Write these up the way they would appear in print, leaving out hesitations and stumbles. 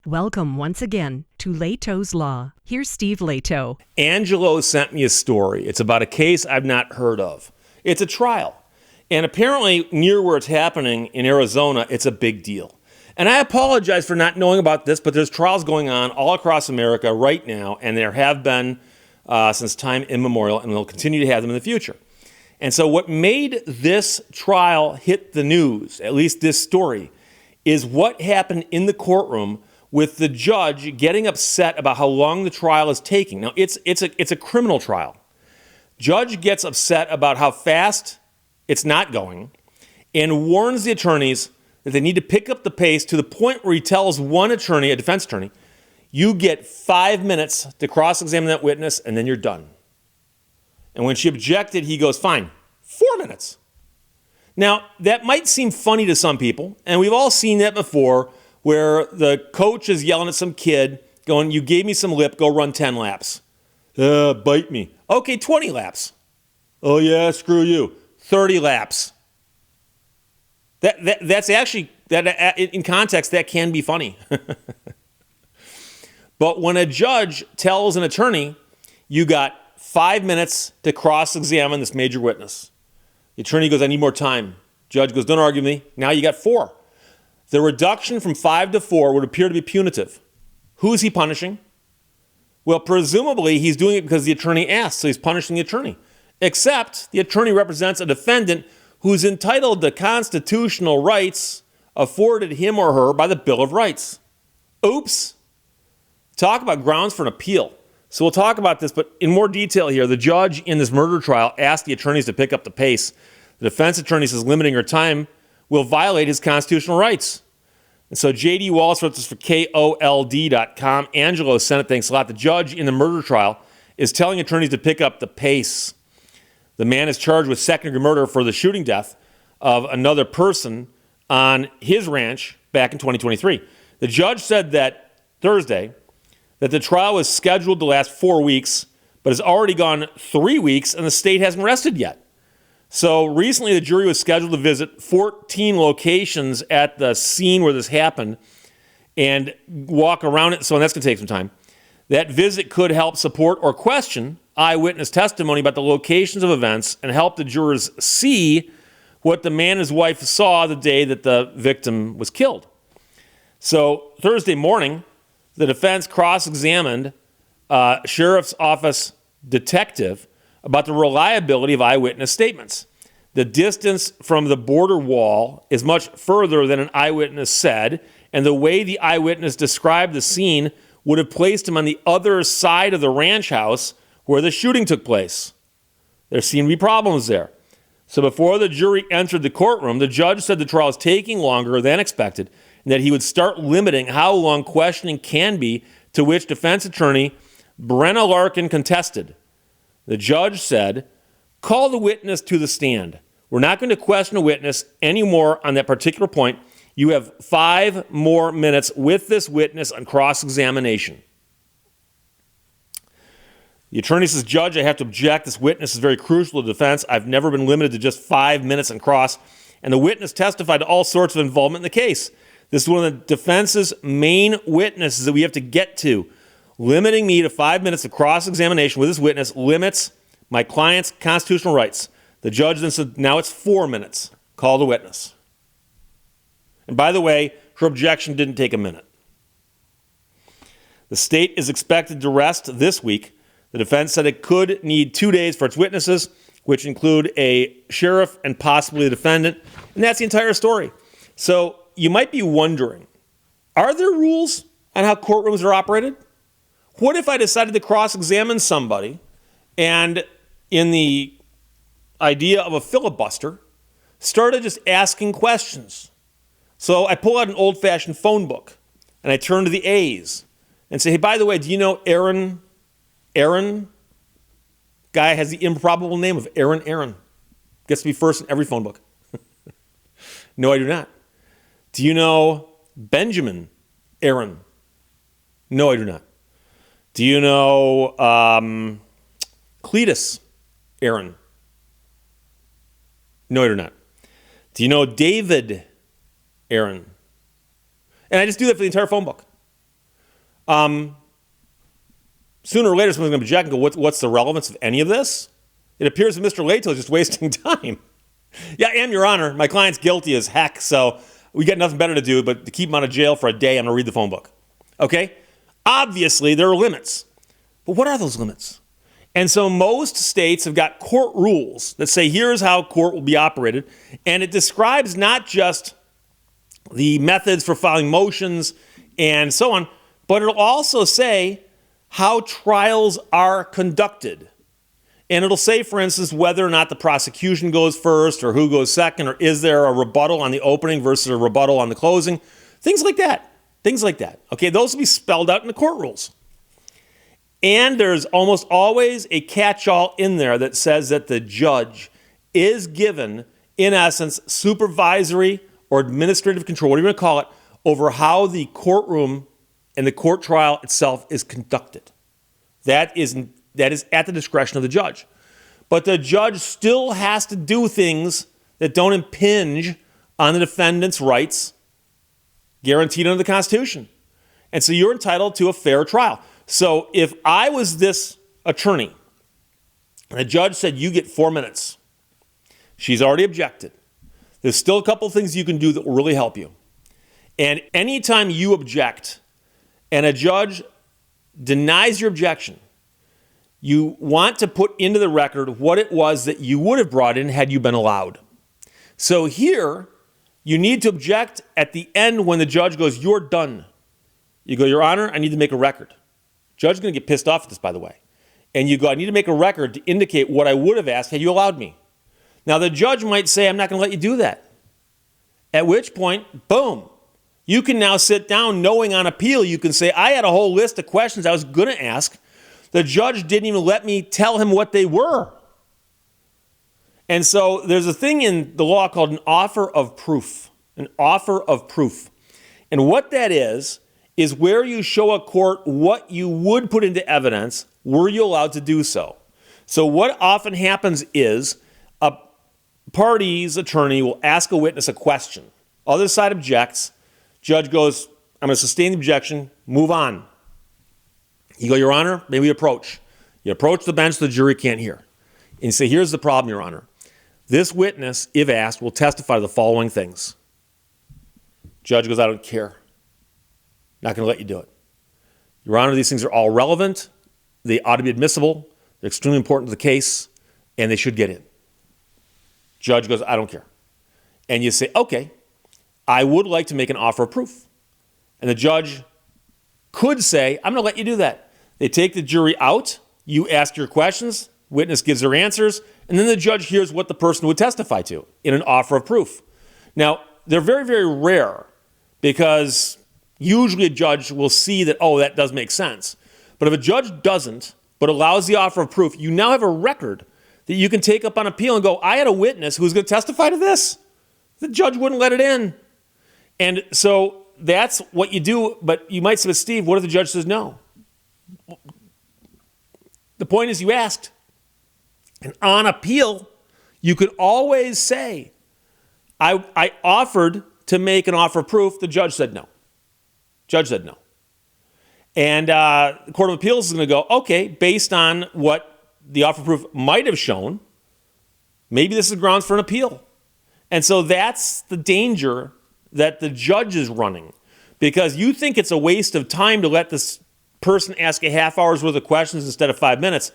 Welcome once again to Lehto's Law. Here's Steve Lehto. Angelo sent me a story. It's about a case I've not heard of. It's a trial. And apparently, near where it's happening in Arizona, it's a big deal. And I apologize for not knowing about this, but there's trials going on all across America right now, and there have been since time immemorial, and we'll continue to have them in the future. And so what made this trial hit the news, at least this story, is what happened in the courtroom with the judge getting upset about how long the trial is taking. Now, it's a criminal trial. Judge gets upset about how fast it's not going and warns the attorneys that they need to pick up the pace to the point where he tells one attorney, a defense attorney, you get 5 minutes to cross-examine that witness and then you're done. And when she objected, he goes, fine, 4 minutes. Now, that might seem funny to some people, and we've all seen that before, where the coach is yelling at some kid, going, you gave me some lip, go run 10 laps. Bite me. Okay, 20 laps. Oh yeah, screw you. 30 laps. That's actually, in context, that can be funny. But when a judge tells an attorney, you got 5 minutes to cross-examine this major witness. The attorney goes, I need more time. Judge goes, don't argue with me. Now you got 4. The reduction from 5 to 4 would appear to be punitive. Who is he punishing? Well, presumably he's doing it because the attorney asked, so he's punishing the attorney. Except the attorney represents a defendant who's entitled to constitutional rights afforded him or her by the Bill of Rights. Oops. Talk about grounds for an appeal. So we'll talk about this, but in more detail here, the judge in this murder trial asked the attorneys to pick up the pace. The defense attorney says limiting her time will violate his constitutional rights. And so J.D. Wallace wrote this for KOLD.com. Angelo sent it, thanks a lot. The judge in the murder trial is telling attorneys to pick up the pace. The man is charged with second-degree murder for the shooting death of another person on his ranch back in 2023. The judge said that Thursday that the trial was scheduled to last 4 weeks, but has already gone 3 weeks and the state hasn't rested yet. So recently the jury was scheduled to visit 14 locations at the scene where this happened and walk around it, so that's going to take some time. That visit could help support or question eyewitness testimony about the locations of events and help the jurors see what the man and his wife saw the day that the victim was killed. So Thursday morning, the defense cross-examined sheriff's office detective about the reliability of eyewitness statements. The distance from the border wall is much further than an eyewitness said, and the way the eyewitness described the scene would have placed him on the other side of the ranch house where the shooting took place. There seemed to be problems there. So before the jury entered the courtroom, the judge said the trial is taking longer than expected, and that he would start limiting how long questioning can be, to which defense attorney Brenna Larkin contested. The judge said, call the witness to the stand. We're not going to question a witness anymore on that particular point. You have 5 more minutes with this witness on cross-examination. The attorney says, Judge, I have to object. This witness is very crucial to the defense. I've never been limited to just 5 minutes on cross. And the witness testified to all sorts of involvement in the case. This is one of the defense's main witnesses that we have to get to. Limiting me to 5 minutes of cross-examination with this witness limits my client's constitutional rights. The judge then said, now it's 4 minutes. Call the witness. And by the way, her objection didn't take a minute. The state is expected to rest this week. The defense said it could need 2 days for its witnesses, which include a sheriff and possibly a defendant. And that's the entire story. So you might be wondering, are there rules on how courtrooms are operated? What if I decided to cross-examine somebody and in the idea of a filibuster, started just asking questions? So I pull out an old-fashioned phone book and I turn to the A's and say, hey, by the way, do you know Aaron? Guy has the improbable name of Aaron. Gets to be first in every phone book. No, I do not. Do you know Benjamin Aaron? No, I do not. Do you know Cletus Aaron? No, I do not. Do you know David Aaron? And I just do that for the entire phone book. Sooner or later, someone's going to object and go, what's the relevance of any of this? It appears that Mr. Lehto is just wasting time. Yeah, I am, Your Honor. My client's guilty as heck, so we got nothing better to do but to keep him out of jail for a day. I'm going to read the phone book. Okay? Obviously, there are limits. But what are those limits? And so most states have got court rules that say here's how court will be operated. And it describes not just the methods for filing motions and so on, but it'll also say how trials are conducted. And it'll say, for instance, whether or not the prosecution goes first or who goes second, or is there a rebuttal on the opening versus a rebuttal on the closing. Things like that. Things like that. Okay, those will be spelled out in the court rules. And there's almost always a catch-all in there that says that the judge is given, in essence, supervisory or administrative control, whatever you want to call it, over how the courtroom and the court trial itself is conducted. That is at the discretion of the judge. But the judge still has to do things that don't impinge on the defendant's rights guaranteed under the Constitution. And so you're entitled to a fair trial. So if I was this attorney and the judge said you get 4 minutes, she's already objected. There's still a couple of things you can do that will really help you. And anytime you object and a judge denies your objection, you want to put into the record what it was that you would have brought in had you been allowed. So here, you need to object at the end when the judge goes, you're done. You go, Your Honor, I need to make a record. Judge is going to get pissed off at this, by the way. And you go, I need to make a record to indicate what I would have asked had you allowed me. Now, the judge might say, I'm not going to let you do that. At which point, boom, you can now sit down knowing on appeal, you can say, I had a whole list of questions I was going to ask. The judge didn't even let me tell him what they were. And so there's a thing in the law called an offer of proof. An offer of proof. And what that is where you show a court what you would put into evidence were you allowed to do so. So what often happens is a party's attorney will ask a witness a question. Other side objects. Judge goes, I'm going to sustain the objection, move on. You go, Your Honor, may we approach? You approach the bench, the jury can't hear. And you say, here's the problem, Your Honor. This witness, if asked, will testify to the following things. Judge goes, I don't care. Not going to let you do it. Your Honor, these things are all relevant. They ought to be admissible. They're extremely important to the case, and they should get in. Judge goes, I don't care. And you say, okay, I would like to make an offer of proof. And the judge could say, I'm going to let you do that. They take the jury out, you ask your questions, witness gives their answers, and then the judge hears what the person would testify to in an offer of proof. Now, they're very, very rare because usually a judge will see that, oh, that does make sense. But if a judge doesn't, but allows the offer of proof, you now have a record that you can take up on appeal and go, I had a witness who was going to testify to this. The judge wouldn't let it in. And so that's what you do, but you might say, Steve, what if the judge says no? The point is you asked. And on appeal, you could always say, I offered to make an offer of proof. The judge said no. Judge said no. And the Court of Appeals is going to go, okay, based on what the offer of proof might have shown, maybe this is grounds for an appeal. And so that's the danger that the judge is running, because you think it's a waste of time to let this person ask a half hour's worth of questions instead of 5 minutes.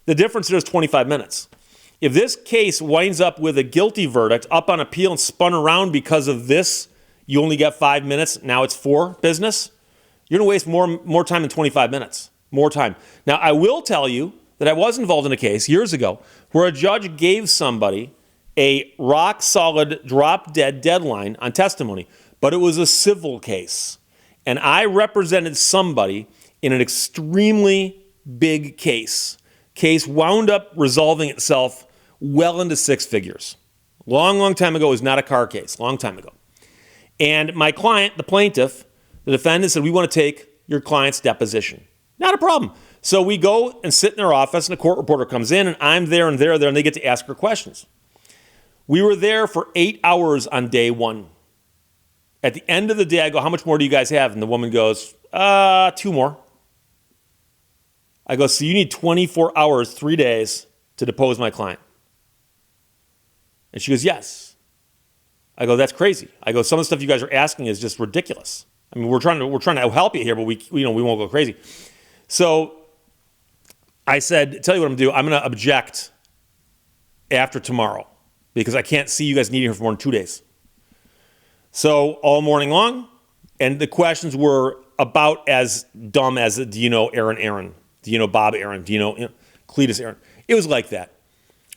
The difference there is 25 minutes. If this case winds up with a guilty verdict up on appeal and spun around because of this, you only get 5 minutes, now it's 4 business, you're going to waste more time than 25 minutes. More time. Now, I will tell you that I was involved in a case years ago where a judge gave somebody a rock-solid, drop-dead deadline on testimony, but it was a civil case. And I represented somebody in an extremely big case. Case wound up resolving itself well into 6 figures. Long time ago. It was not a car case. Long time ago. And my client, the plaintiff, the defendant said, we want to take your client's deposition. Not a problem. So we go and sit in their office, and a court reporter comes in, and I'm there, and they're there, and they get to ask her questions. We were there for 8 hours on day 1. At the end of the day, I go, how much more do you guys have? And the woman goes, 2 more. I go, so you need 24 hours, 3 days to depose my client. And she goes, yes. I go, that's crazy. I go, some of the stuff you guys are asking is just ridiculous. I mean, we're trying to help you here, but we won't go crazy. So I said, tell you what I'm going to do. I'm going to object after tomorrow because I can't see you guys needing her for more than 2 days. So all morning long, and the questions were about as dumb as, do you know Aaron? Do you know Bob Aaron? Do you know Cletus Aaron? It was like that.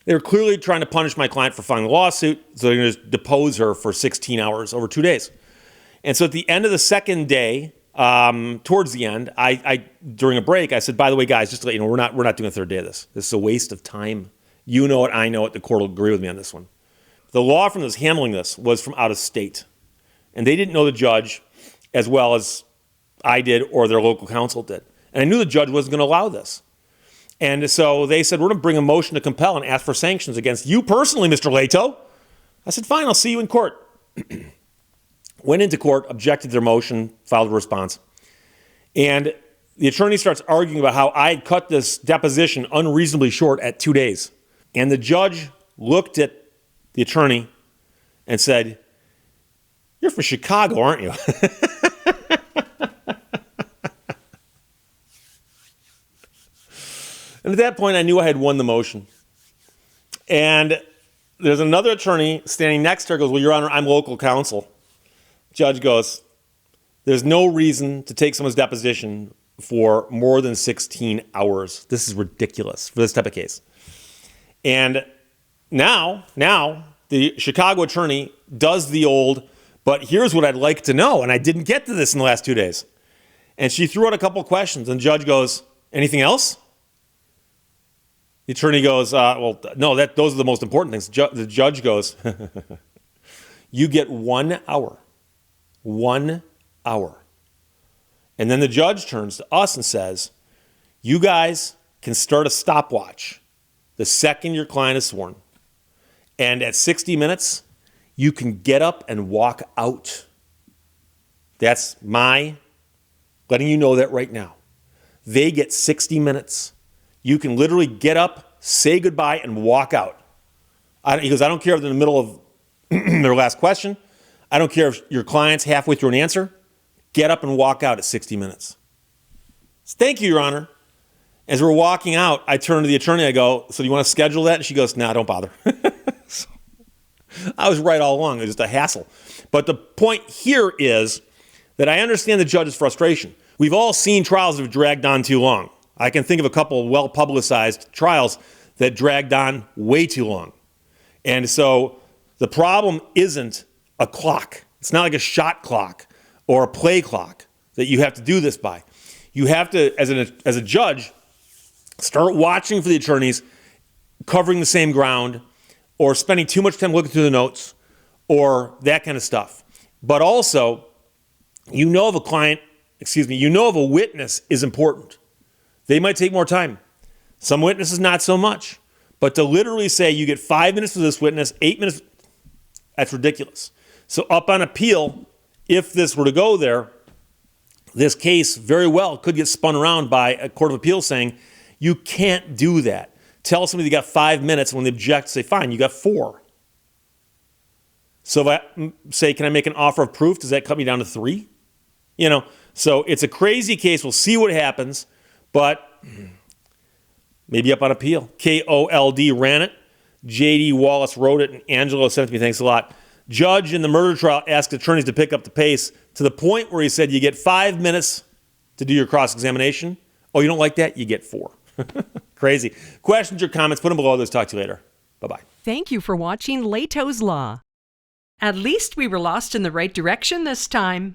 They were clearly trying to punish my client for filing a lawsuit, so they're going to depose her for 16 hours over 2 days. And so at the end of the second day, towards the end, I during a break, I said, by the way, guys, just to let you know, we're not doing a third day of this. This is a waste of time. You know it, I know it. The court will agree with me on this one. The law firm that was handling this was from out of state, and they didn't know the judge as well as I did or their local counsel did. And I knew the judge wasn't going to allow this. And so they said, we're going to bring a motion to compel and ask for sanctions against you personally, Mr. Lehto. I said, fine, I'll see you in court. Went into court, objected to their motion, filed a response. And the attorney starts arguing about how I had cut this deposition unreasonably short at 2 days. And the judge looked at the attorney and said, you're from Chicago, aren't you? And at that point, I knew I had won the motion. And there's another attorney standing next to her, goes, well, Your Honor, I'm local counsel. Judge goes, there's no reason to take someone's deposition for more than 16 hours. This is ridiculous for this type of case. And now the Chicago attorney does the old, but here's what I'd like to know. And I didn't get to this in the last 2 days. And she threw out a couple of questions, and the judge goes, anything else? The attorney goes, well, no, those are the most important things. The judge goes, you get 1 hour. 1 hour. And then the judge turns to us and says, you guys can start a stopwatch the second your client is sworn. And at 60 minutes, you can get up and walk out. That's my letting you know that right now. They get 60 minutes. You can literally get up, say goodbye, and walk out. He goes, I don't care if they're in the middle of their last question. I don't care if your client's halfway through an answer. Get up and walk out at 60 minutes. Thank you, Your Honor. As we're walking out, I turn to the attorney. I go, so do you want to schedule that? And she goes, nah, don't bother. So, I was right all along. It was just a hassle. But the point here is that I understand the judge's frustration. We've all seen trials that have dragged on too long. I can think of a couple of well-publicized trials that dragged on way too long. And so the problem isn't a clock. It's not like a shot clock or a play clock that you have to do this by. You have to, as a judge, start watching for the attorneys covering the same ground or spending too much time looking through the notes or that kind of stuff. But also, you know if a witness is important. They might take more time. Some witnesses, not so much. But to literally say you get 5 minutes for this witness, 8 minutes, that's ridiculous. So up on appeal, if this were to go there, this case very well could get spun around by a court of appeals saying, you can't do that. Tell somebody you got 5 minutes, and when they object, say, fine, you got 4. So if I say, can I make an offer of proof? Does that cut me down to 3? So it's a crazy case. We'll see what happens, but maybe up on appeal. KOLD ran it. J.D. Wallace wrote it, and Angelo sent it to me. Thanks a lot. Judge in the murder trial asked attorneys to pick up the pace to the point where he said, you get 5 minutes to do your cross-examination. Oh, you don't like that? You get 4. Crazy. Questions or comments, put them below. Let's talk to you later. Bye-bye. Thank you for watching Lehto's Law. At least we were lost in the right direction this time.